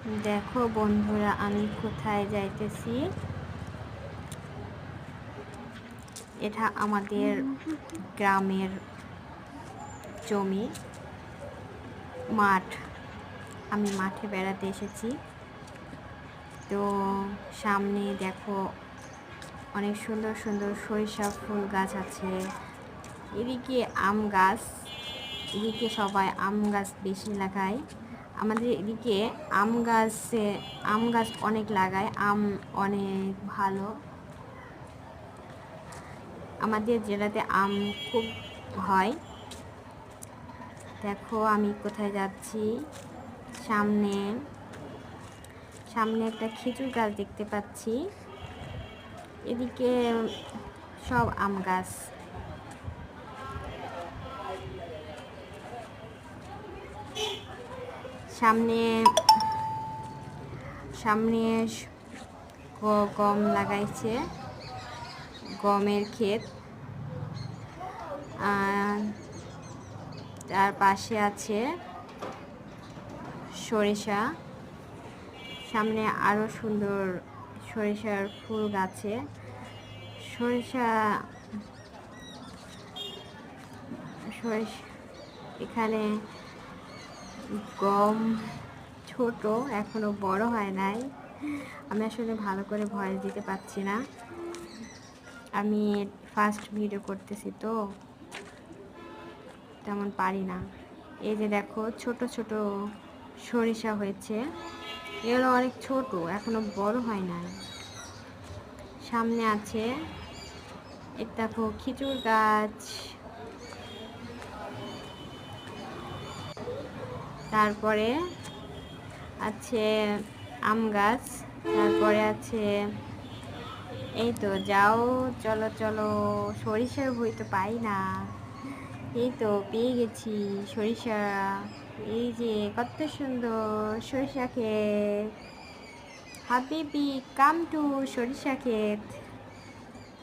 দেখো বন্ধুরা, আমি কোথায় যাইতেছি। এটা আমাদের গ্রামের জমি, মাঠ। আমি মাঠে বেড়াতে এসেছি। তো সামনে দেখো অনেক সুন্দর সুন্দর সরিষা ফুল গাছ আছে। এদিকে আম গাছ, এদিকে সবাই আম গাছ বেশি লাগায়। আমাদের এদিকে আম গাছ অনেক লাগায়, আম অনেক ভালো। আমাদের জেলাতে আম খুব হয়। দেখো আমি কোথায় যাচ্ছি। সামনে সামনে একটা খেজুর গাছ দেখতে পাচ্ছি। এদিকে সব আম গাছ। সামনে সামনে গম লাগাইছে, গমের ক্ষেত। তার পাশে আছে সরিষা। সামনে আরো সুন্দর সরিষার ফুল গাছে। সরিষা এখানে গম ছোট, এখনো বড় হয় নাই। আমি আসলে ভালো করে ভয়েস দিতে পারছি না, আমি ফার্স্ট ভিডিও করতেছি তো তেমন পারি না। এই যে দেখো ছোট ছোট সরিষা হয়েছে, এগুলো অনেক ছোট, এখনো বড় হয় নাই। সামনে আছে দেখো খেজুর গাছ, তারপরে আছে আম গাছ, তারপরে আছে এই তো যাও, চলো চলো, সরিষার বই তো পাই না। এই তো পেয়ে গেছি সরিষা। এই যে কত সুন্দর সরিষা ক্ষেত। হাবিবি কাম টু সরিষা ক্ষেত।